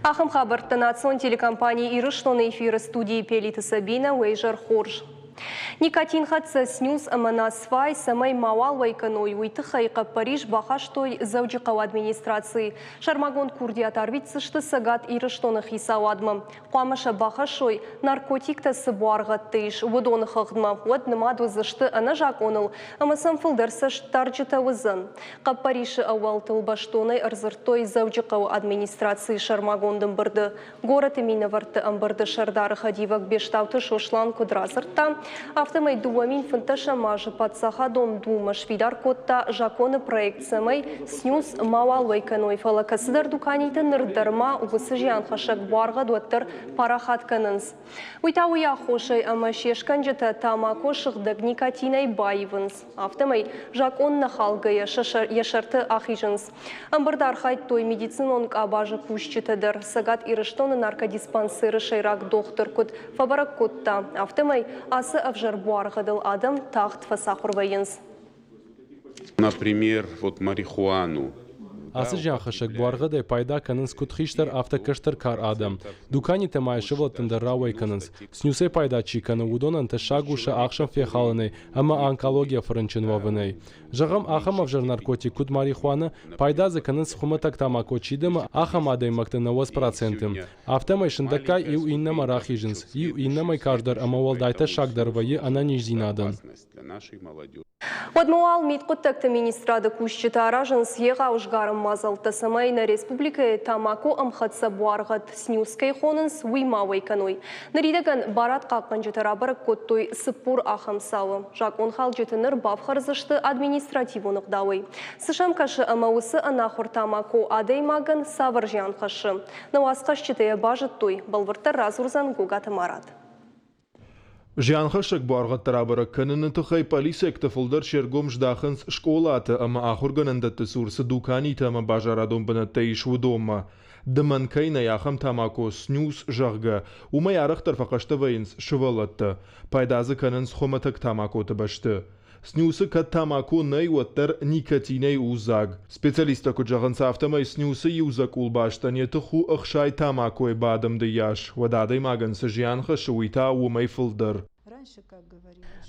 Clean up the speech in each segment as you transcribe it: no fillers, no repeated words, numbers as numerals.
Ахым хабарты национ телекомпании Ирыштон эфиры студии Пелиты Сабина Уэйжар Хорж. Никотин хатса снюс аманасвай самай мавал вайканой уйтыхайка Париж бахаштой заучикау администрации. Шармагон курдият арвитсышты сагат Ирыштоны хисауадмы. Қуамыша бахашой наркотикта сыбуарға тыш водоны хығдма. Уад нымаду зышты ана жаконыл, амасан фылдырсыш тарджыта вызын. Қап Париші ауалтыл баштоной арзыртой заучикау администрации Шармагондың бірді. Город имені варты амбырды шардары хадивак бештауты шошлан кудразырта. Автомай дуамин фанташа мажы подсаха дом дума швидар котта жаконы проект самай снюс мавал вайканой фалакасыдар дуканиты нырдарма угысы жиян хашак буарга дуаттыр парахат канынс. Уйтауя хошай ама шешканжыта тамако шыгдык никотинай байвынс. Автомай жаконны халгая яшарты ахижынс. Амбырдар хайт той медицинонг абажы пушчытыдыр. Сагат Ирыштоны наркодиспансыры шайрак доктор кот фабарак котта. Автомай асы авжар буаргадыл адам тахт фасахурвайынс. Например, вот марихуану. Асы жахышык буаргадай пайда канынс кутхиштар автокаштар кар адам. Дукани темай шывлаттында рауай канынс. Снюсей пайда чиканы удонан шагуша ахшам фехалыны, ама онкология франчынвавыны. Жағам ахам авжар наркотик кут марихуаны пайда за канынс хуматак тамако чидымы ахам адай макты на 8%. Автомай шындакай иу иннама рахижинс. Иу иннамай каждар амавалдайта шагдарвайы ана нижзинадан. Одмуал миткуттакты министрады кушчыта аражынс еға ұшгарым мазалты самайна республика тамако амхатса буарғат снюскай хонынс уймавай каной. Наридаган барат қаққан жытарабыр коттой сыппур ахамсауы. Жак онхал жытыныр бавхарзышты административонық дауы. Сышам кашы амауысы анахур тамако адаймаган саваржян қашы. Науасқаш чытая бажыт той, балвыртар разурзан гугаты марат. Жианхашак баргат тарабара канын тхай полисек тфулдар шергом ждахынс школаты ама ахурганында тсурсы дукани тама бажарадом бнатейш вудома. Дыманкайна яхам тамако снюс жагга. Умай арахтар фақашты вайынс шывалатты. Пайдазы канынс хоматак тамако табашты. Снюсы кат тамако найуаттар никотиней узаг. Специалиста куджаган сафтамай снюсы юзак улбаштане тху ахшай тамако бадам яш. Вададай маган сажианха шуита умай фылдар.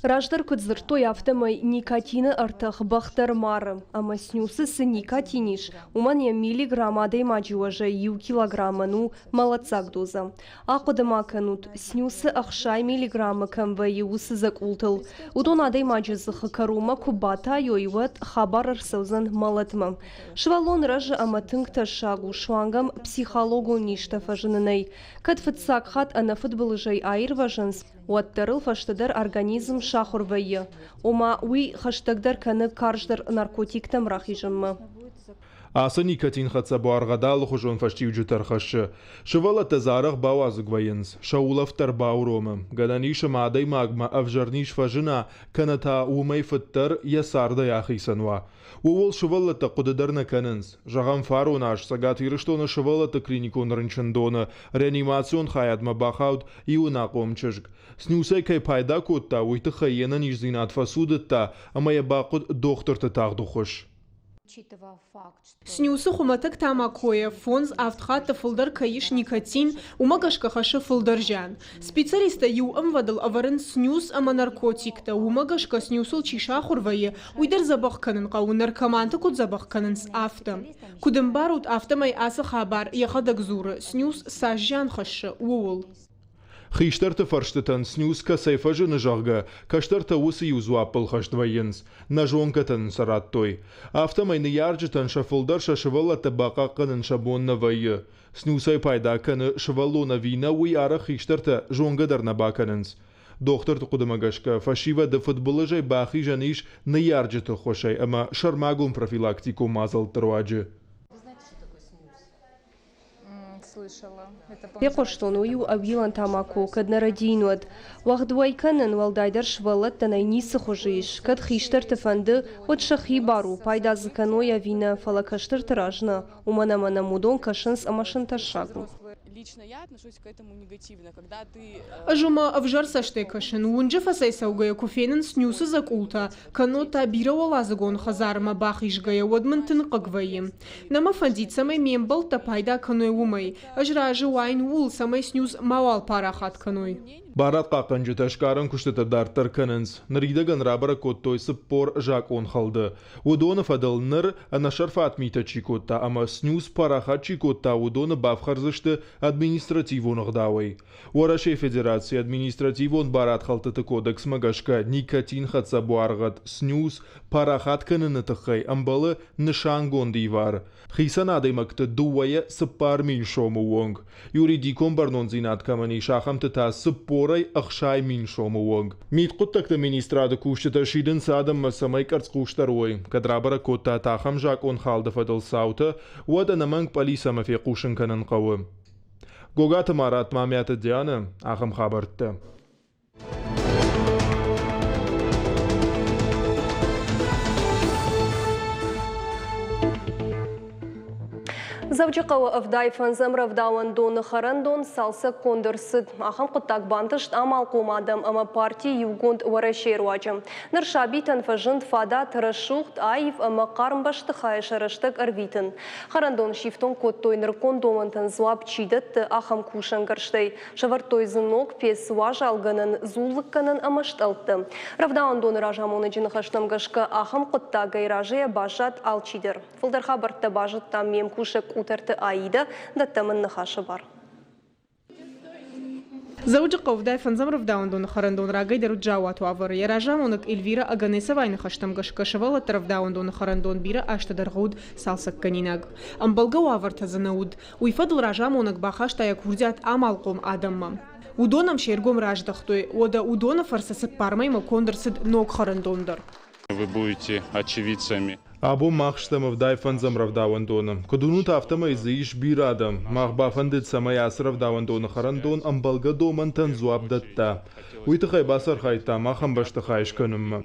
Раждар кудзыртой автомай никотины артах бахтар марым, ама снюсы сы никотиниш, умания миллиграммадай маджуажа ю килограмману малацак доза. Ақыдыма канут, снюсы ахшай миллиграмма камва юсы закултыл. Удонадай маджузы хакарума кубата йойват хабар арсаузан малатмам. Швалон ража ама тыңкта шагу швангам психологу ништа фажынынай. Катфыцак хат ана футболыжай айр важанс. Уаттарыл фаштадар организм шахурвайы. Ома уи хаштагдар каны карждар наркотиктам рахижымы. Аса никотин хатса буаргадал хужон фаштив жутархашы. Шывала тазарах бауазугвайынс. Шаулафтар бауромы. Гаданиша мадай магма авжарниш фажына каната умай фыттар ясарда яхисанва. Уол шывалата кудыдарна канынс. Жагам фаронаш сагат Ирыштоны шывалата клиникон рынчындоны. Реанимацион хаядма бахаут иуна комчыжг. Снюсай кай пайда котта уйты хайена нижзинат фасудытта, амая бақуд докторты тағдухыш. Снюсы хуматык тамакоя, фонз автхата фылдар каиш никотин, умагашка хашы фылдаржан. Специалиста ю амвадал аварын снюс ама наркотикта, умагашка снюсул чиша хурвае, уйдар забах канын қау наркоманты куд забах канынс авто. Кудым барут автомай асы хабар, яхадак зуры, снюс сажжан хашы, уол. Хиштарты фарштытан снюска сайфажы нажарга, каштарта усы юзуаппыл хаштвайынс, нажонкатын сараттой. Автомайны ярджытан шафылдар шашывалата бақа қанын шабонна вайы. Снюсай пайда каны шывалона вина уй ара хиштарта жонгадарна баканынс. Доктор тукудамагашка фашива да футболыжай бахи жаниш на ярджыты хошай, ама шармагун профилактику мазал труаджы. Пекоштон уйу авилан тамако, кад нарадинуад. Вахдуай канын валдайдар швалат танай нисы хожиш. Кад хиштар тафанды от шахи бару, пайда заканой авина фалакаштар таражна. Умана-мана мудон кашынс амашын ташагу. Лично я отношусь к этому негативно, когда ты... Ажума авжар саштекашин, унджа фасай саугая куфенен снюсы закулта, канота бирауала загон хазарма бахишгая уадмантын кагваи. Нама фандит самай мембал тапайда каной умай, ажра ажуайн вул самай снюс мауал парахат каной. Барат қақынжы тәшкарын күштіті дартыр кінінс. Ныридаган рабара коттой сыппор жак он қалды. Удоны фадыл ныр анашар фатмита чикотта, ама снюс парахат чикотта удоны бафхарзышты административон ғдауай. Уарашей Федерация административон барат қалтыты кодекс магашка никотин хатса буарғат снюс парахат кініні тұқай амбалы нышангон дейвар. Хисан адаймакты дуая сыппар мин шому вонг. Юридикон барнон зинат камани шахамты та сыппорай ахшай мин шому вонг. Мит құттакты министрады кушчыта шидын садым масамай карц куштарой. Кадрабара котта тахам жак он халды фадыл сауты, уада наманг полиса мафе кушын канын қавы. Гогаты Марат Мамяты Диана, ахам хабарты. Завчықауы авдайфан замравдауан доны харандон салса кондырсыд. Ахам құттак бантышт амал қомадым, ама партии югонд варашер вачым. Ныршабитан фажынд фада тырышуқт айв ама қарымбашты хайшарыштык арвитын. Харандон шифтон коттой ныркон домантын зуап чидытты ахам кушан гарштай. Шавартой зынок пес важалганын зулыкканын амашталтты. Равдауан доны ражамоны жинахаштам гашка ахам құттак гайражия бажат алчидыр. Фылдар хабартты бажыт там мем кушак утарты аида даттамын нахашы бар. Зауджи қовдай фанзамров даундон харандон рагай дару джауату авар. Яражамонок Эльвира Аганесова нахаштам гашкашавала тарав даундон харандон бира аштадаргуд салсак канинаг. Амбалгау аварта занауд. Уйфадл ражамонок бахаштая курдят амалком адамма. Удонам шергом раждахтой. Ода удона фарсасак пармайма кондырсыд ног харандондар. Вы будете очевидцами. Абу махштамов дайфан замравдауан доном. Кадунут автома излиш бирадам. Мах бафандит самай асравдауан дон харандон амбалга домантан зуаб датта. Уйтахай басар хайта махам баштахайш канумма.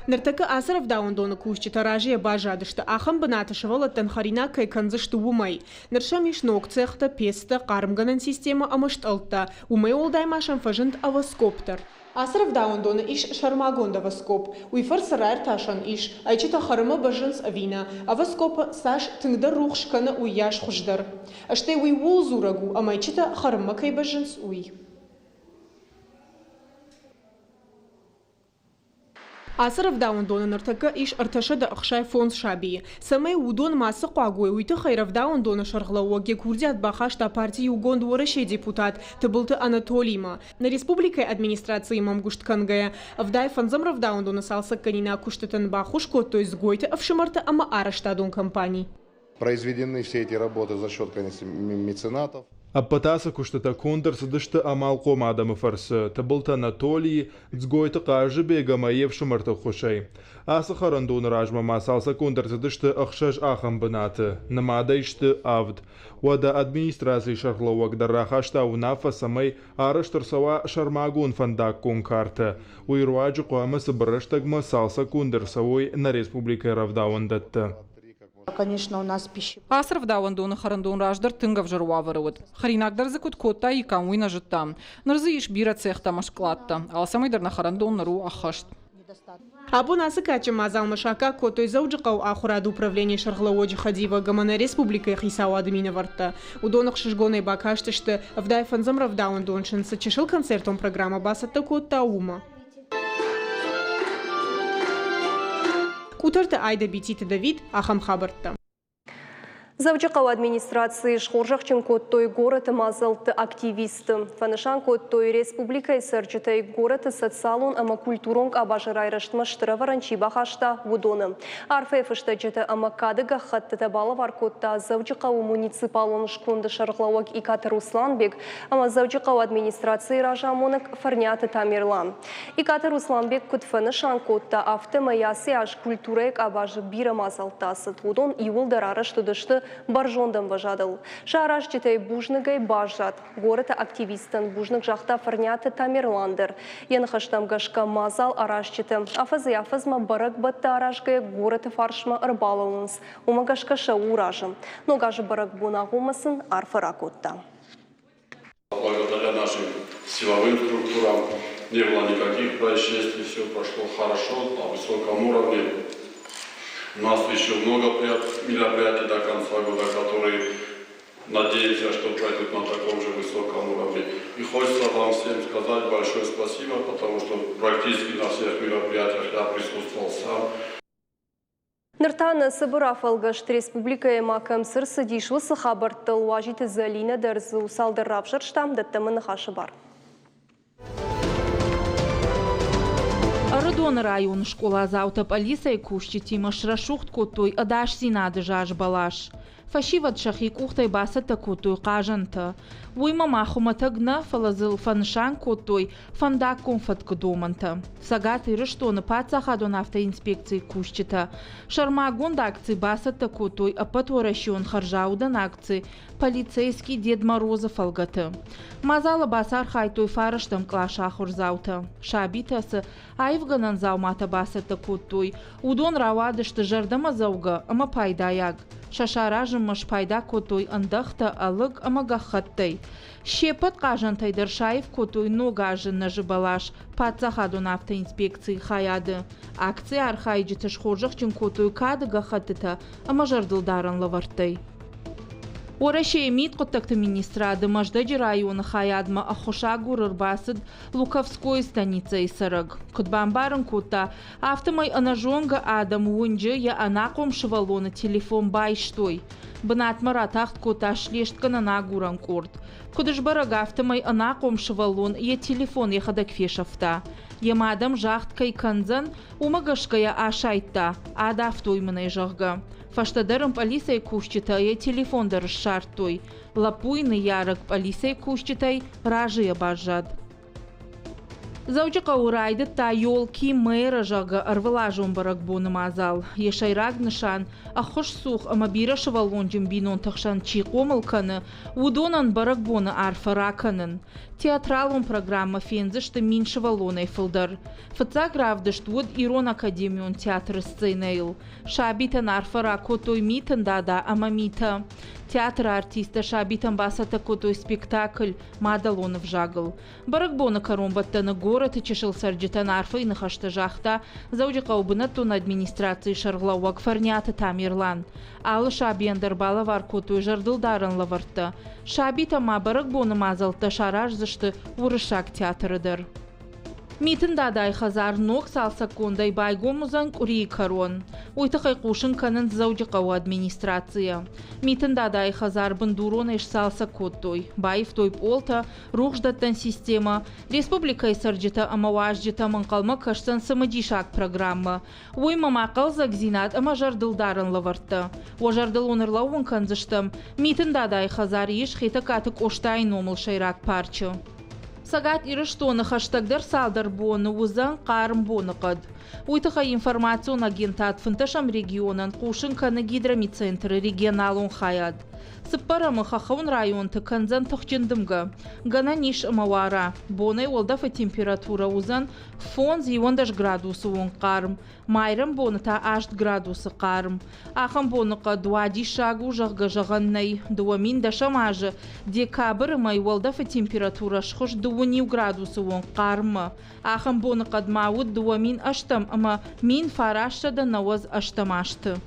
Нартака асаров даундона кушчи таражия бажадышты ахам банатышывала танхарина кай канзышты умай. Наршамиш ног цехта песта қарымганан система амашталта. Умай олдаймашам фажынт аваскоптар. Асаров даундона иш шармагонда аваскоп. Уйфар сарайр ташан иш. Айчита харыма бажынс авина. Аваскопа саш тыңда рухшкана уйяш хуждар. Аштай уй вул зурагу, амайчита харыма кай бажынс уй. Асаров даундона нартака иш арташада ахшай фонс шаби. Самай удон масы қуагуй уйты хайров даундона шарғлауаге курдят бахашта партии угонд ураще депутат табылты Анатолийма. На республикой администрации мамгушткангая. Авдай фанзамров даундона салса канина куштатан бахушко, то есть гойта авшимарта ама араштадон компаний. Произведены все эти работы за счет, конечно, меценатов. Аппатаса куштата кондырсы дышты амал қомадамы фарсы. Табылты Анатолий дзгойты қажы бегама евшымарты хушай. Асы харандон ражма масалса кондырсы дышты ахшаш ахам бынаты. Намада ишты авд. Вада администрации шархлауак даррахашта унафа самай арыштырсава шармагун фандак конкарты. Уйруаджы қуамысы бірыштагма салса кондырсавой на республикой равдауандатты. Конечно, у нас пища. Асров дауандон харандон раждар тынгав жаруаварывыд. Харинагдар закут кота и камуина життам. Нарзы иш бира цехта машклатта. Алсамайдар на харандон нару ахашт. Абу насыкача мазал машака котой зауджикау ахурад управление шархлауоджи хадива гамана республика хисау админа варта. Удонах шишгоной бакаштышты вдай фанзамрав даундоншин сочешил концертом программа басата кота ума. Кутарта айда битита Давид ахам хабарта. Завчықау администрации шхоржақчын коттой город мазалты активисты. Фанышан коттой республикай сырчытай город социалун ама культуронг абажырайрыштмаштыра варанчи бахашта вудоны. Арфэфышта жеті ама кадыга хатты табалы вар котта завчықау муниципалон шкунды шарғлауак Икаты Русланбек, ама завчықау администрации ражамонық фарняты тамерлан. Икаты Русланбек күт фанышан котта автомаясы аж культурайк абажы бира мазалтасы. Вудон иулдар арыштыдышты баржондам важадыл. Шараш жетай бужныгай бажат. Город активистан бужнык жақта фарняты тамерландыр. Янхаштам гашка мазал араш жетім. Афазы афазма барак батта арашгай город фаршма арбалауынс. Умагашка шау уражым. Но гажы барак бунағумасын арфаракотта. благодаря нашим силовым структурам. Не было никаких происшествий, все прошло хорошо, на высоком уровне. У нас еще много мероприятий до конца года, которые, надеемся, что пройдут на таком же высоком уровне. И хочется вам всем сказать большое спасибо, потому что практически на всех мероприятиях я присутствовал сам. Ныртан Сыбыра Фалгашт Республика Макам Сырсы Дишвысы Хабартыл Важиты Залина Дәрзу Салдыррап Жырштам Даттамын Хашы бар. Родон район школа заута полиция кушчи Тима Шрашухт котой адаш синады жаж балаш. Фашиват шахи кухтай басата котой кажанта. Уйма махумата гна фалазыл фаншан котой фандак конфатка доманта. Сагаты рыштоны пацахадон автоинспекции кушчита. Шармагон акции басата котой апатворащион харжаудан акции полицейский Дед Морозов алгаты. Мазала басар хайтой фарыштам клаша хурзаута. Шабитасы айвганан заумата басата котой. Удон равадышты жардама зауга ама пайдаяг. Шашаражым мыш пайда котой андахта алык ама гахаттай. Щепат кажантай дыршаев котой ногажын нажыбалаш пацахадон автоинспекции хаяды. Акция архайджитыш хоржық чын котой кады гахатыта ама жардылдарын лавартай. Орашей мит коттакты министрады Мождаджи районы хаядма ахошагур ырбасыд Луковской станицей сырыг. Кутбамбарын кота автомай анажонга адам уынжы я анаком шывалоны телефон байштой. Бынатмара тахт кота шлешткана нагуран корт. Кудышбараг автомай анаком шывалон я телефон ехадак фешафта. Ямадам жахткай канзан умагашкая ашайтта, ада автойманай жахга. Фаштадарым полиция кушчитай телефон дарышшартой. Лапуйны ярык полиция кушчитай ражия бажад. Заучака урайды та ёлки мэра жага арвылажон барак боны мазал. Ешайраг нышан, ахош сух амабира шывалонжым бинон тахшан чиқомылканы, удонан барак боны арфараканын. Театралон программа фензышты мин шывалонай фылдар. Фыца гравдышт вуд Ирон Академион театры сценейл. Шабитан арфара котой митан дада амамита. Театр артиста шабитан басата котой спектакль мадалонов жагыл. Барак боны каромбаттаны город чешил сарджитан арфа и нахашта жахта, заудика убынаттун администрации шарглауак фарнята тамирлан. Алы шабияндар балавар котой жардылдарын лаварта. Шабита ма барак боны мазалта шараж зышты урышак театрыдыр. Митин дадай хазар ног салса кондай байгомузан кури карон. Уйтахай кушын канын заудикау администрация. Митин дадай хазар бандурон еш салса коттой. Байв тойп олта, рухждаттан система. Республика сарджита амаважджита манкалма кашсан самадишак программа. Уйма мақал загзинат ама жардылдарын лаварта. О жардылонырлауын канзыштым. Митин дадай хазар еш хита катык оштайн омыл шайрак парчы. Сагат ирыштоны хаштагдар салдар боны узан қарым боны қад. Уйтыха информацион агентат фынташам регионан Кушынканы гидромицентры регионалон хаяд. Сыппарамы хахаун район тыканзан тұхчындымға. Гана ниш мавара. Бонай олдафа температура узан фон 10 градусы он қарым. Майрам боны та 8 градусы қарым. Ахам боны қа 20 шагу жағға жағаннай. Дуамин дашамажы. Декабры май олдафа температура шхыш 20 градусы он қарымы. Ахам боны қадмауыд дуамин аштам, ама мин фарашта да наваз аштамашты.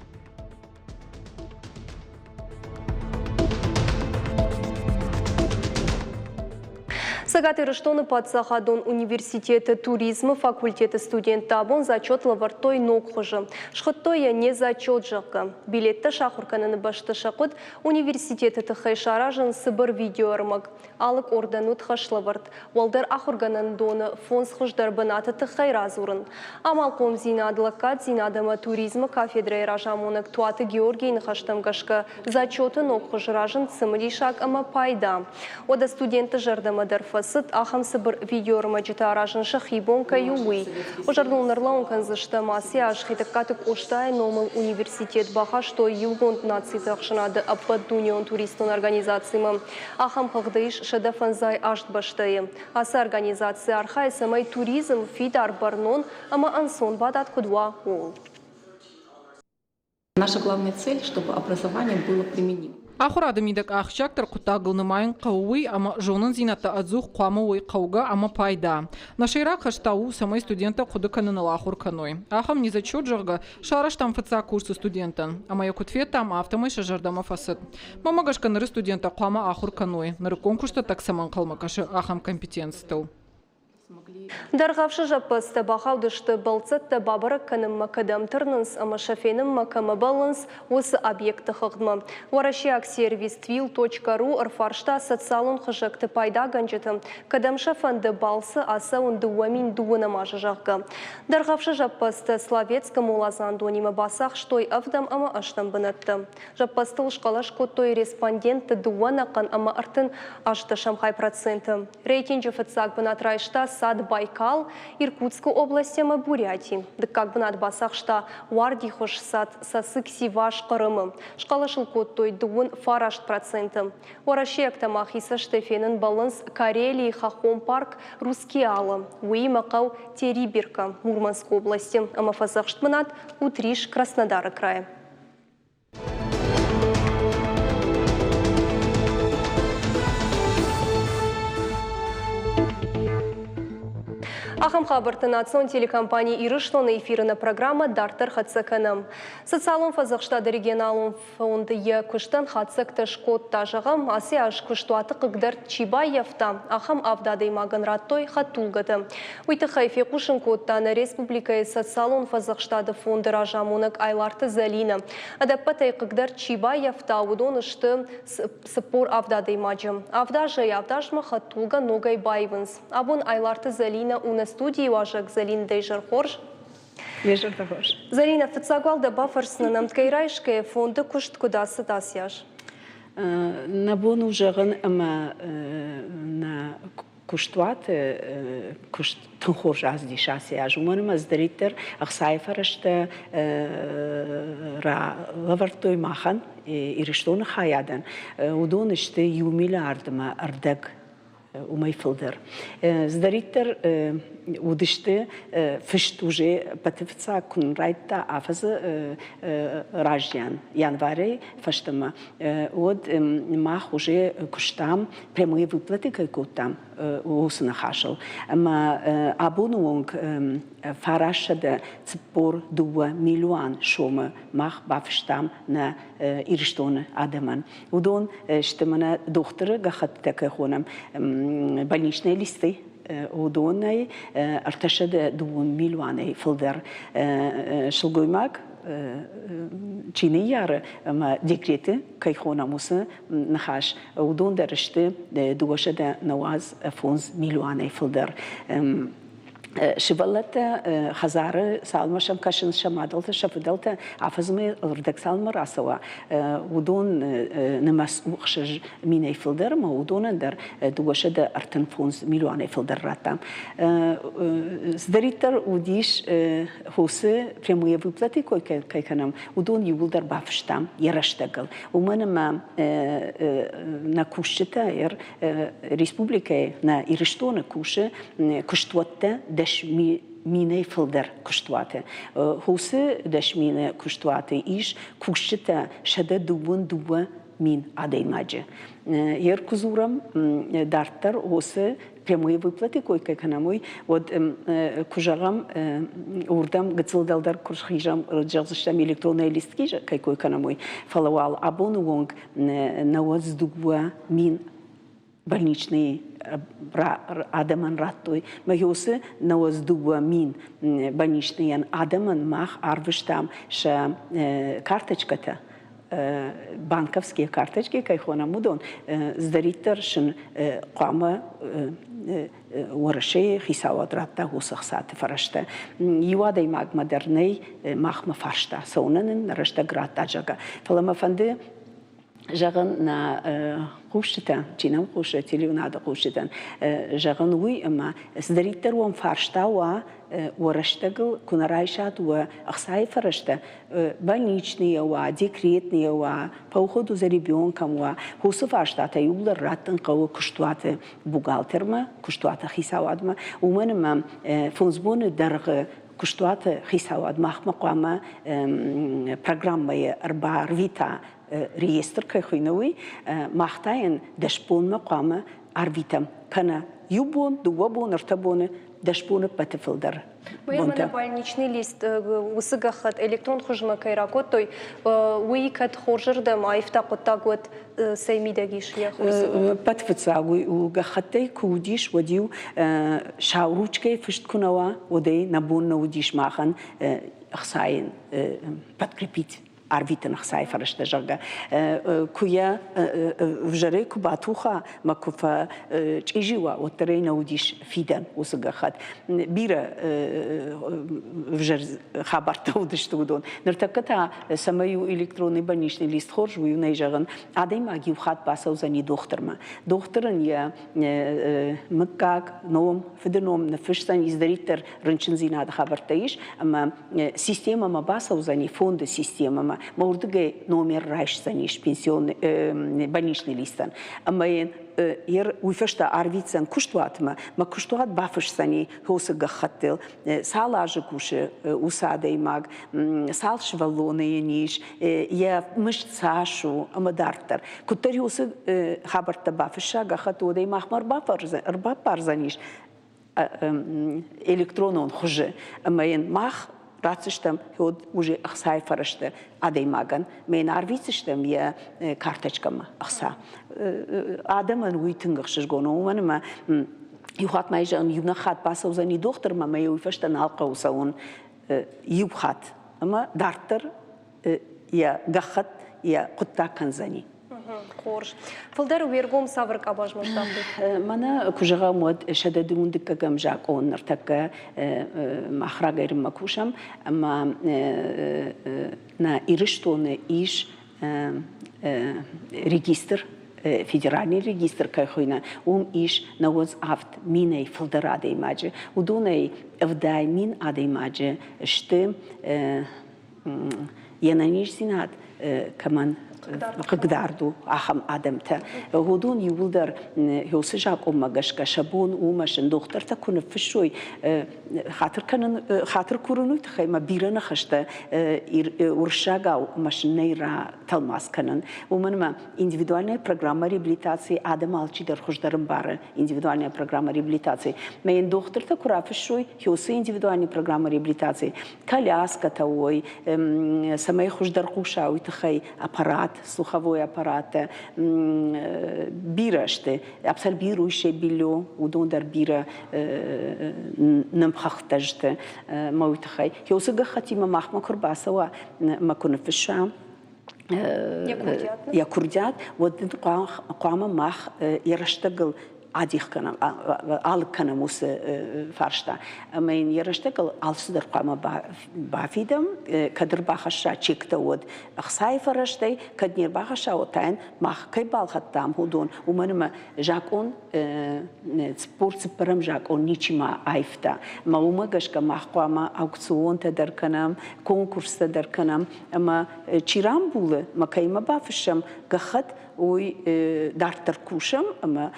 Сагаты Рыштоны Патсахадон университеты туризма факультеты студенттабон зачет лавартой нокхожы. Шхыттоя не зачет жақы. Билетті шақырканын башты шақыд университеты тұхай шаражын Сыбыр видеоармак. Алық орданут хашлавард. Уалдар ахырганын доны фонс хыждар бынаты тұхай разурын. Амалқом зинадылықат зинадама туризма кафедрай ражамонық туаты Георгийны хаштамгашка зачеты нокхожы ражын цымылишак ама пайда. Ода студенты жардамадар фасыд ахам Сыбыр видеоарма жита ражын шахибон каюуи. Ожардылнарлаун канзышта маси ашхитакатык оштай номыл университет баха, что югонд нации тахшынады аппад дунион туристон организациями. Ахам хагдыш шадафанзай ашт баштайы. Аса организация архай самай туризм фидар барнон, ама ансон бадат кудва ол. Наша главная цель, чтобы образование было применимо. آخر آدمی دک آخشک در قطعه نماین قوی اما جونن زینت ازوخ قامه وی قوگا اما پایدا. نشیرا خشتاو سمای استودنتا خود کنن الآخر کنوی. آخم نیز چود جرگا شارش تام فتسا کورس استودنتن. اما یکوت فیت تام آفتمای شجردام فسد. ما مگش کنر استودنتا قامه آخر کنوی. نر کنکورس так сама калмакаш ахам компетенцту. Дарғавшы жаппасты бақалдышты балцатты бабыры кінім макадам тұрнынс, ама шафенім макамы балынс осы объекті қығдымы. Варашиак сервис twil.ru ұрфаршта социалын қыжақты пайда ғанжеті. Кадамша фанды балсы аса онды уамин дуыны мажы жақғы. Дарғавшы жаппасты словецкі молазан донимы басақ штой авдам ама аштан бұнатты. Жаппасты ұшқалаш коттой респонденті дуан ақын ама артын ашты шамхай проценті. Рейтинджі фытсақ бұнат райшта сад Байкал, Иркутской области, Бурятии. Да как бы над басахшта Вардихош сад сасык сиваш Крымы. Шкала шелкот той дуын фарашт процентом. Варашек тамах иса штефенен баланс Карелии Хахом парк Рускеала. Уи макау Терибирка, Мурманской области. Амафазахшт манат Утриш Краснодара края. Ахам хабарты национ телекомпании Ирыштоны эфирына программа Дартар Хацаканым. Социалон фазақштады регионалон фонды е күштан Хацакты шкот тажығым, асе аш күштуаты қығдар Чибай яфта. Ахам авдады мағын раттой хатулгады. Уйты хайфе құшын коттаны республикай социалон фазақштады фонды ражамунық айларты залина. Адаппатай қығдар Чибай яфта удон ұшты сыпор авдады мажым. Авдажы явдажмы хатулга ногай байвынс. Абун айларты залина уны студии важок Залина Дейжер Хорж. Залина, фицагвал да бафарсна нам ткайрайшкая фонды кушт куда садасяж. Набон ужаган ама на куштваты кушт тынхорж аздишасяж. Уманым аздаритер ахсайфарашта ра лавартой махан ириштон хаядан. Удон иште юмилардма ардак وما يفلدر زدريتر ودشته فشت وجه بتفتح كن رايتا عفز راجيان ينواري فشتما ود ما خوجه كشتام بريموي فبلتي كيكوتام ووسنا خاشل اما ابونونك فراشده تبور 2 مليون شوم ماخ بافشتام نا إيرشتون آدمان ودون اشتمنا دختر جخت تكهونم больничные листы ودوني ارتشد 2 مليون فلدر شلقوماك چینیار ما دکریت که خونه موسه نخاش ودون درشته دوشده 15 میلیون فلدر شبلت خزاره سالم شم کشن شمادلت شفدلت عفزمي ردك سالم راسوا ودون نمس وخش مين فلدر ما ودون در دوشد ارتن 15 مليون فلدر راتم زدريتر وديش هوسه بريمويه بلاتي كي كانم ودون يولدر بافشتام يرشتغل ومن ما نكوشتا ريسبوبليكا نا إيرشتون كوشه كشتوته دش مینه فلدر کشتواته هوسه دش مینه کشتواته ایش کشته شده دو مین عدای ماجه یر کزورم دارتر هوسه прямые выплаты койка экономой вот кужагам урдам гцылдалдар куршхижам рджалзыштам электронные листки койка экономой фалавал абонуонг навоздугва мин больничные адаман раттой магиосы навоздугва мин больничные адаман мах арвыштам ша карточката банковские карточки кайхона мудон здаритер шин қама ورشه خیساوات رابطه هوسخ ساعت فرشته یواده ماگ مدرنی ماخ مفرشته سونن رشته گرات تاجگا فلما فنده جغن نا خوشتن چینم خوشتی لیوناده خوشتن جغن وی اما زدریتر وام فرشته و ورشتگل کنارایشات و اخسای فرشته больничные و دکریتنی و پاوخود از ربیون و هوس فرشته تیول راتن قو کشتوات بوغالتر ما کشتوات خیساوات ما و من ما فونزبون درغ كشتوات خيساواد مخ مقامة برنامج أربع ريتا ريستر كخوينوي مختاين دشبون مقامة عرفيتم كنا يبون دوبون ارتبون دشبون بتفلدر. Мына больничный лист усыгахат электрон хужма кайракот той уикат хоржырдам айфта коттагот сеймидагиш я хорсы. بتفتصاوي وجختي كوديش وديو شاوروچكي فشت كنوا ودي نبون وديش ماخن اخساين بتكريبيت عرفيتن خساي فرشته جرجا كويا وجري كباتوخا مكوفا تشيجوا وترينا وديش فيدن وسقخت بيرا وجر خبرته ودشتودون نرتكتها سمايو الكتروني بنيشني ليست خرج وينيجغن عادي ما جيو خات باسو زني دخترما دخترن يا مكاك نوم فدنوم نفشتن يزدريتر رنشن زيناد خبرتيش اما سيستيما ما باسو زني فوند سيستيما موردقي نومير رايش زنيش بنسيون بنيشني ليستن اما ير ويفشتا عرفيتسن كشتواتما ما كشتوات بافش زني هو سقختل سالاج كوش وسادي ماغ سالش فالوني نيش يا مش ساشو اما دارتر كتر هو خبرت بافشا قختو دي مخمر اربع بارزنيش الكترونون خج اما ين مخ راتشتم هو وجه اخساي فرشته عادي ماغن من عرفيتشتم يا كارتشكم اخسا ادم ويتنغش جونو ما يخات ما يجن يبنخات باسو زني دختر ما يوفشتن حلقه وسون يبخات اما دارتر يا غخت يا قطا كنزني خورش فلدر ويرغوم صبرك اباج مشتامد مانا كوجا مود شددون دككم جاكون نرتك مخرج غير مكوشم اما نا إيرشتون إيش ريجستر فيدرالي ريجستر كخوينا إيش نوز عفت ميني فلدر عادي ماجي ودوني افداي مين عادي ماجي شتم ينانيش زينات كمان قدردو أهم آدمته هودون يولدر هو سجاق ماجش كشبون ومشن دختر تكون في الشوي خاطر كورونوي تخي ما بيرنا خشته ورشاقا ومشن نيرا تلماس كنن ومن ما индивидуальная программа реабилитации آدم алчи در خوش درم باره индивидуальная программа реабилитации ما ين دختر تكورا في الشوي هو سي индивидуальная программа реабилитации коляска توي سماي خوش در خوشاوي تخي аппарат слуховой аппарат бираште абсал бируше било удондар бира نمخختجت موتخي يوسق ختيمة مخمة كرباسوا ما كنا في الشام يا كرديات ودن قامة مخ يرشتغل عاديخ كنا على كنا موس فرشتا أما إن يرشتغل على صدر قامة بعفيدم كدر بخشة تشيكتا ود أخساي فرشتي كدنير بخشة وتين مخ كيبال ختام هودون ومنما جاكون سبورت برم جاكون نيشي ما عيفتا ما وما جش كمخ قامة أوكسون تدر كنام كونكورس تدر كنام أما تشيرام بوله ما كيما بافشم قخت وي دارتر كوشم أما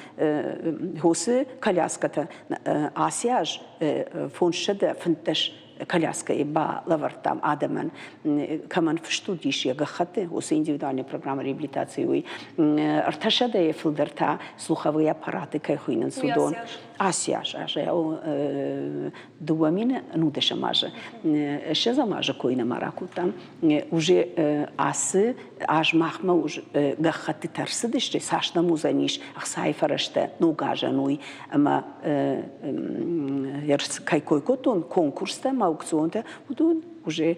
هوسي كالياسكتا آسياج فون شدة فنتش كالياسكا إبا لورتام آدمان كمان فشتوديش يغخته هوسي индивидуальная программа реабилитации وي ارتشده يفلدرتا слуховые аппараты كيخوينن судон آسياج أو دوامين نودش ماجه شزا ماجه كوينه مراكوتام уже آسي آج مخمه уже غخته ترسدش ساشنا موزانيش أخساي فرشته نوغاجنوي أما يرس كايكويكوتون كونكورسته ما أوكسونته ودون уже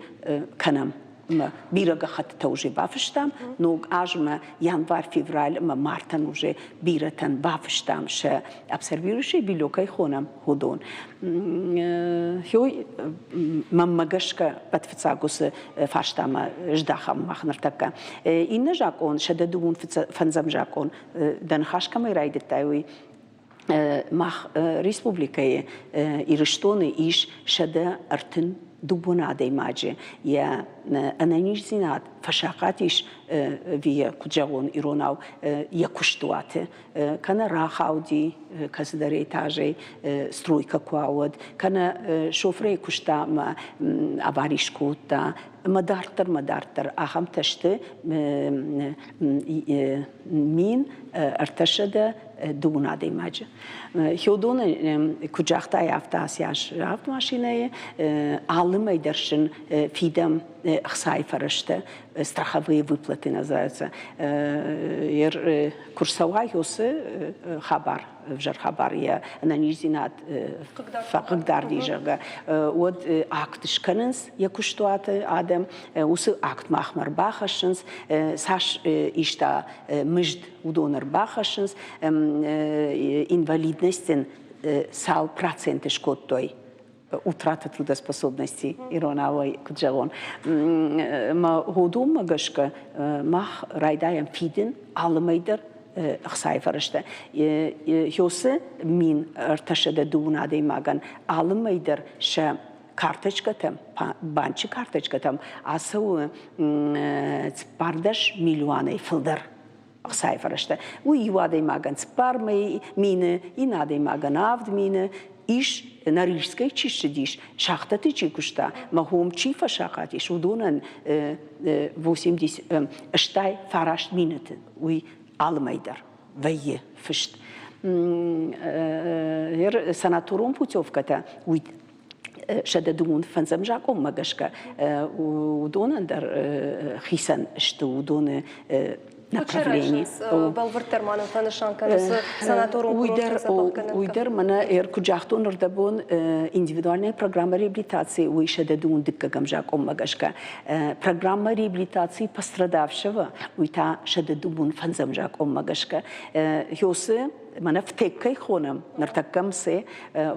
كنام ما بيرجع خط توجي بافشتام نوع أجمع يناير فبراير ما مارتن وجه بيرتن بافشتام شة أبصربيروشي بيلوكاي خونم هودون هوي ما جشك بتفتصاقوس فاشتام جداخم مخنرتكا إن جاكون شددون فنزم جاكون دنخاش كم رايد التاوي مخ ريسبوبليكية إيرشتوني إيش شدا أرتن دوبونا دي ماجي يا أنا نيش زينات فشاقاتيش في كجون إيروناو يكشتواته كان راخاودي كسدري تاجي سترويكا كواود كان شوفري كشتا ما أباريش كوتا مدارتر أهم تشت مين ارتشد دون هذه ماجة هودون كجاختا يافتاس ياش رافت ماشينة عالم يدرشن فيدم خساي فرشته страховые выплаты называются курсовая юсы хабар вжар хабар я нанизинат факдар дижага вот акт шканс якуштуаты адам усы акт махмар бахашынс саш ишта мыжд удонар бахашынс инвалидностен сал проценты шкоттой утрата трудоспособности иронавой куджалон ма годум магашка мах райдаем фиден алмайдер خسای فرشته یوسه مین ارتشده دونه ماگن عالم میدر ش کارتش کتم بانچ کارتش کتم آسو 15 میلیون فلدر خسای فرشته و یواده ماگن سپار مینه ایناده ماگن آفد مینه ایش نریشسکی چیش دیش شاخته چی کشته مهم چی فشاقاتیش و دونن 80 اشتای فراشت مینت وی Алмайдар, вайе, фишт. Санаторум путевка-то, шедедун фанзам жаком магашка, удонан дар хисан, что удоны направлений. Балвартерманов танышанканыз санаторум уйдер мана куджахтун рдабун индивидуальная программа реабилитации уйшедедун диккагам жаком магашка. Программа реабилитации пострадавшего уйта шедедун фанзам жаком магашка. Хёсы мана втеккай хонам нартаккам се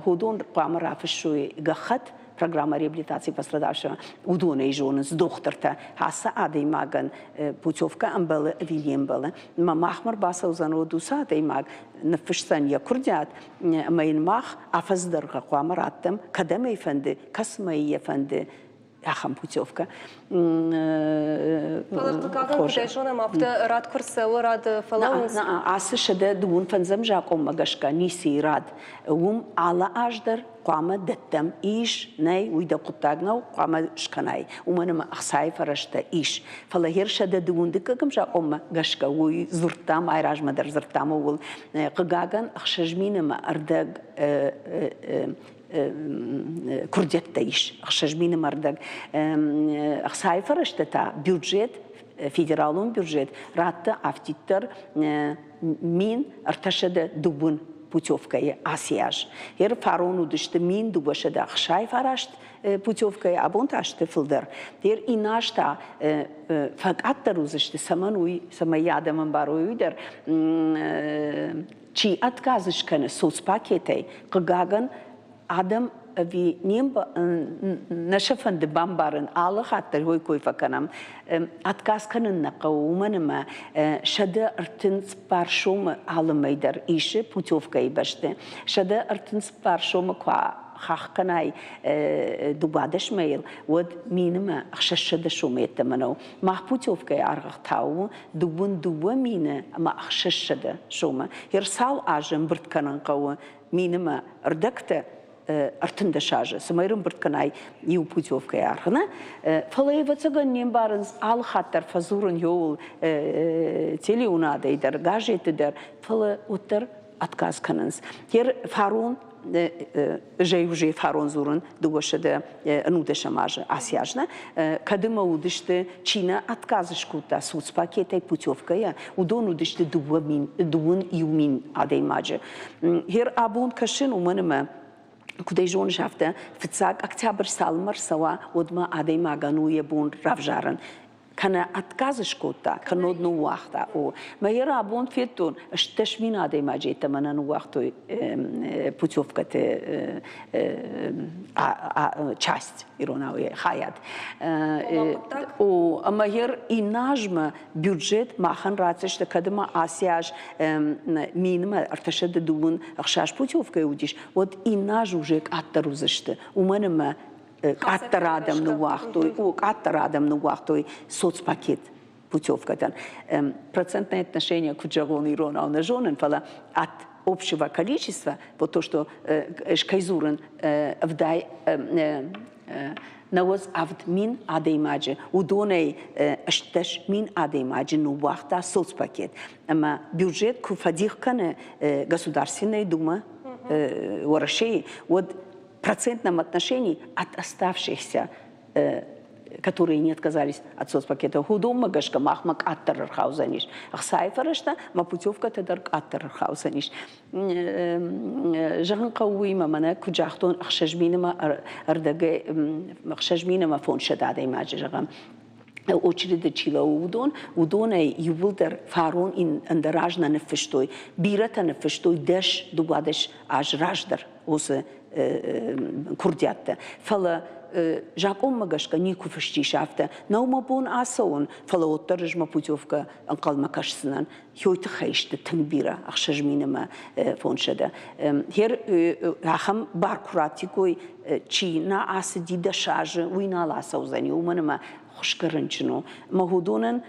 худун памарафшуй гахат программа реабилитации пострадавшего удоны жонс докторта хаса адей маган путевка амбала вильямбала махмар баса узану дуса адей маг نفشتن يا كرديات ما ينمخ أفزدر قوامراتم كدم يفند كسمة يفند أخم بوتيوفكا. فلتقاعد كديشونا ما فت راد كرسة وراد فلاونس. عاصر شدة دون فنزم جاكم مجاشكا نيسي راد على أجدر قامة دتم إيش ناي ويدا قطعنا وقامة شكناي ومن ما أخساي فرشته إيش فلاهير شدة دون دككم جاكم مجاشكا وزرتام عراج مدر زرتام وول قاعدن أخشجمين ما أردق كرديت تايش أخشجمين مردق أخساي فرشته تا بيوجيت فيدرالون بيوجيت رات أفتيتر مين ارتشد دوبون путевкой асияж. Фарону дышты мин дубашада ахшай фарашт путевкой абонташты филдер. И нашта факаттар узышты самануй самаядаман баруйдер чи отказышканы соцпакетой кагаган адам vi nimba nashafan de bambaran alla khater hoy koy fakanam atkas kanen naqawmanma shada artin sparshum almayder ishe putovkay bashte shada artin sparshum kwa khakhnay dubadash mail wad minma khshashada shumet mano mahputovkay argtaw dubun dubamina ma khshashada shuma hirsal ajam birtkanan qaw minma rdakta артында шажы, самайрым біртканай еу путевка ярғына. Фалайвацыған нем барыныз ал хаттар фазурын еуыл теле унадайдар, гажетідер, фалы ұттыр отказ каныныз. Тер фарун, жай уже фарун зурын дугашыды нудыша мажы асяжна. Кадыма удышты чина отказыш кута соцпакетай путевкая, удон удышты дуын юмин адай мажы. Хер абун кашын уманыма куда жон шафта фцак октябрь салмар сава одма адей магану ебун равжаран kana atказыш кота канодну вахта о майра абон фетон шташмин адей маджета манан вахтой путевка-то часть иронаве хаят о майер и нажма бюджет махан рацешта кадма асяж минма арташада дубун ахшаш путевка удиш вот и наж уже аттарузышты уманма каттарадам ну вахтой соцпакет путевкадан. Процентное отношение к джагон Ирона на женен фала от общего количества, вот то, что шкайзурен вдай نواز عفت مین عادی ماجه و دونه اشتش مین عادی ماجه نو وقتا سوز پاکت اما бюджет куфадих кане государственной думы ворашей вот процентном отношении от оставшихся которые не отказались от соцпакета худома гашка махмак аттархаузаниш ахсайфарашта мапутевка тедарк аттархаузаниш жаган қауима мана куджахтон ахшажминама ардага ахшажминама фон шадада имаджи жаган очереди чила удоне ювулдер фарон ин андаражна нефештой бирата нефештой деш дугадеш аж раждар осе курдятта фала جاكم مجاشكا نيكو فشتي شافته نوما بون آسون فلو ترج ما بوتوفكا أنقل ما كشسنان هيو تخيشت تنبيرة أخشج مينما فونشدا هير هخم باركراتيكوي چي نا آس ديدا شاج وينا لا سوزاني ومنما خوشكرنچنو مهودونن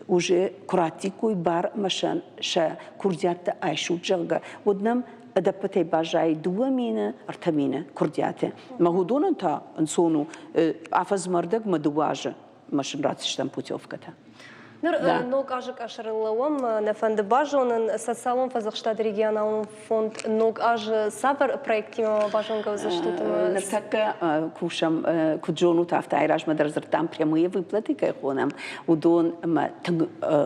уже кратикой бар машан ша курдята айшу джалга однам адапате бажай дуа мина артамина курдяте магудонан та ансону афаз мардак мадуажа машин рацштам путевката Ног ажик ашарылауам нафанды бажонын социалон фазахштад регионалный фонд ног аж сапар проектима бажонга заштутым. Нартака кушам куджону тафта айраж мадразартам прямые выплаты кайхонам удон ма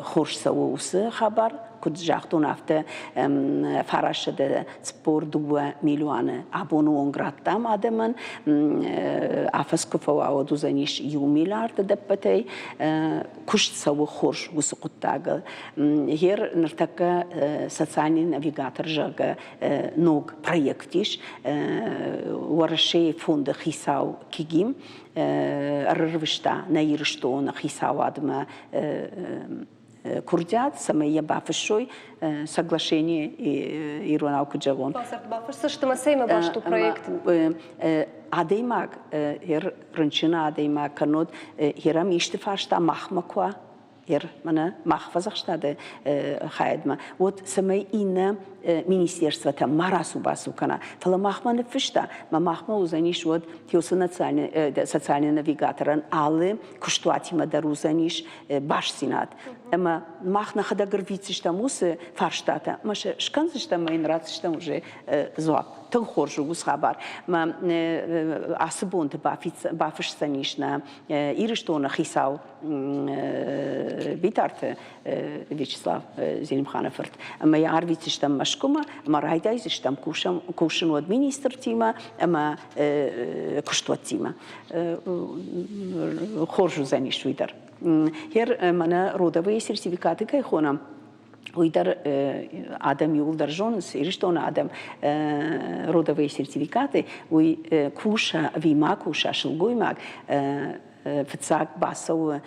хорсау усы хабар куджахтун афта фарашда спор 2 миллиона абонуон граттам адаман афаскуфа ауду заниш ю миллиард даппатей куштсау хорш гусукуттага хер нартака социальный навигатор жага ног проектиш ворашей фонда хисау кигим рвышта наирштона хисау адма курдят самая бафшой соглашение Иронау Куджагон. Бафш что мы сейма башту проект. Адеймак ранчина адеймак канот херам иштифашта махмаква мана махфазахштаде хайдма. Вот самая инна министерство там марасу басукана. Фала махманы фишта, махма узаниш вот тиосы социальный навигаторан аллы куштуати мадару заниш баш сенат. Эма махна хада грвициш там усы фарштата. Маша шканзиш там инрациш там уже зоап. Тон хоржу гусхабар. Ма асбонт бафиш санишна ириштона хисау битарте Вячеслав Зелимхановерт. Ама я арвициш там машкума, ама райдайзиш там кушану администратима, ама куштуатима. Хоржу заниш видар. Хер мана родовые сертификаты кайхонам. Уйдар адам юлдар жонс, ириштона адам родовые сертификаты, уй куша вима куша шелгуймак фцак басау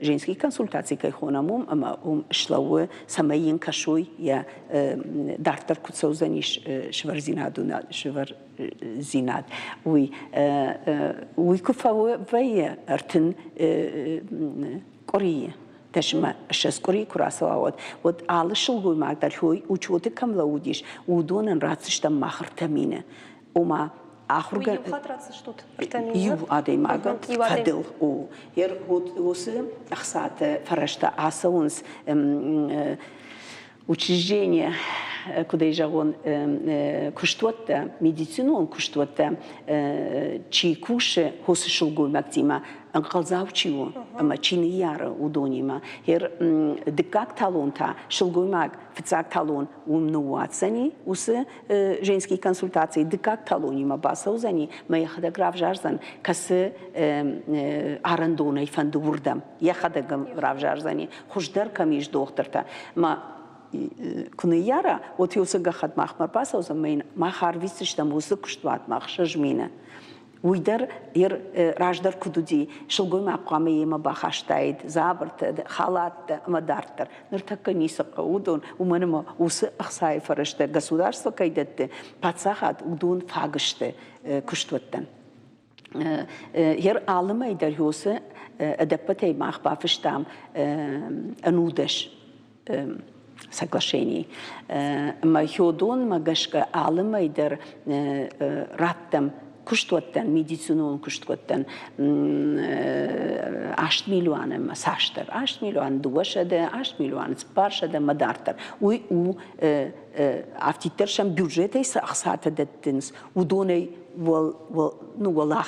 женские консультации кайхонамум, ама шлауе самаин кашуй я дартар куцаузаниш шварзинадуна шварзинад. Уй куфауе вая артын Корее. تشما شسكري كراسوات ود عالشل هو مقدر هوي وشوت كم لوديش ودون راتش تم مخر تمينه وما آخر جن يو عادي ماجن فدل أو ير هوس أخسات فرشته عسونس учреждение, куда ежегон куштуатта, медицину куштуатта, чьи куши хосшилгуй мактима, анкалзавчиу, ама чини яра удонима, хер декак талонта, шилгуй маг, фицак талон умнуацани, усы женские консультации, декак талонима басаузани, моя хадаграф жарзан, касы арандона и фандурдам, я хадаграф жарзани, хуждар камиш докторта, ма كنيارا وتيوسجا خد مخمر باسا وزمين ما خارفيستش تموسك شتوات مخشجمينه ويدر ير راجدر كدودي شلقوي ما قامي ما بخشتايد زابرت خالات ما دارتر نرتكني سقودون ومنما وس أخساي فرشته государство كيدت باتساخات ودون فاقشته كشتوتن Hier allemaal ieder adaptatei mag bafestam anudeš соглашений. Махиодон магашка алыма идер раттам куштуаттан медицинон куштуаттан 8 миллион масаштар 8 миллион дуашада 8 миллион спаршада мадартар уй у автитершам бюджетай сахсата деттинс удоней والله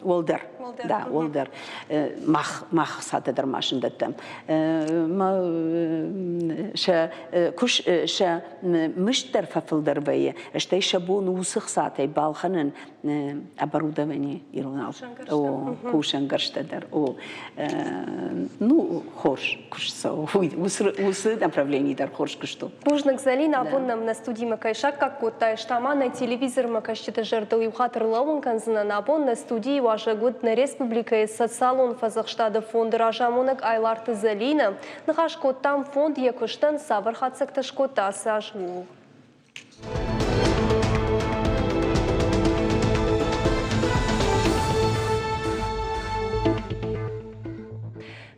ولدر да ولدر مخ ساته در ماشین دتم ما كش مشتر ففلدر بيه اشتي شبون وسخ ساته بالخنن ابروده مني يروناو او كوشن герштедер او ну хош кушсо وس направлений дар хош кушту Бужнак Залина абоннам на студии Макайшак как кота штама на телевизор Макашчита жертвы ухатыр лавун канзына на абон на студии ваша год на республика социалон фазахштада фонд ражамонак айларты Залина нахаш коттам фонд якуштан сабыр хатсакташ кота сажу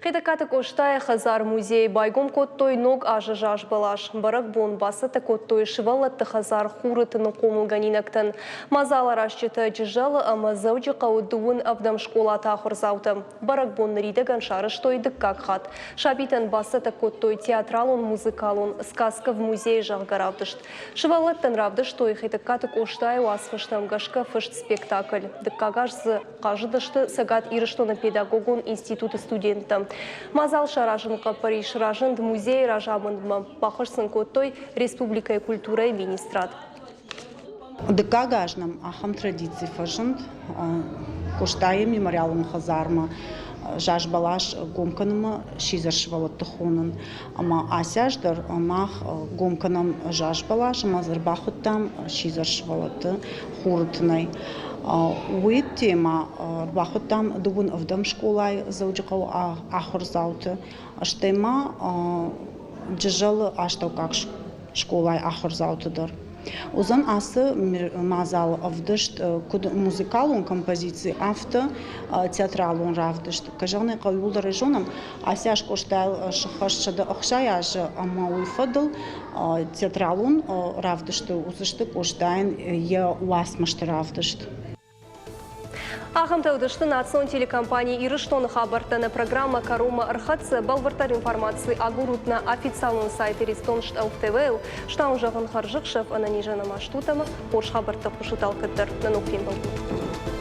Хедакаты коштая хазар музей байгом коттой ног ажажаш балаш. Барак бон басыты коттой шывалатты хазар хурытыны комылганинактын. Мазалар ашчыты жыжалы ама зауджы қауыдуын авдам школа тахырзауты. Барак бон ридаган шарыштой дыккак хат. Шабитын басыты коттой театралон музыкалон сказка в музей жағгаравдышт. Шывалаттын равдыштой хедакаты коштая уасфыштам гашка фышт спектакль. Дыккагаш зы қажыдышты сагат ирыштоны педагогон институты студентам. Мазал шаражынқа Париж ражынд музей ражамындма бақырсын коттой республикай культурай министрат. Дыкагажнам ахам традиции фажынд, коштайы мемориалым хазарма, жаш балаш гомканымы шизаршывалат тұхунын. Ама асяждар мах гомканам жаш балаш, мазыр бақыттам шизаршывалаты хурытынай. Уит тема бахутам дубун авдам школай зауджикау ахурзауты. Аштема джижалы аштау как школай ахурзаутыдыр. Узан асы мазал авдышт куд музыкалун композиции авто театралун равдышт. Кажаны каюлдары жонам асяш коштал шахашчада ахшаяж ама уйфадыл театралун равдышты узышты коштайн я уасмашты равдышт. Ахамта удышты национ телекомпании Ирыштоны хабартаны программа Карума Архатсы балвартар информации агурутна официальный сайт Иристоншт ЛТВ штаун жағын харжықшев ананижана маштутамы, хош хабарта пушутал кыттыр. Нануқпен балгу.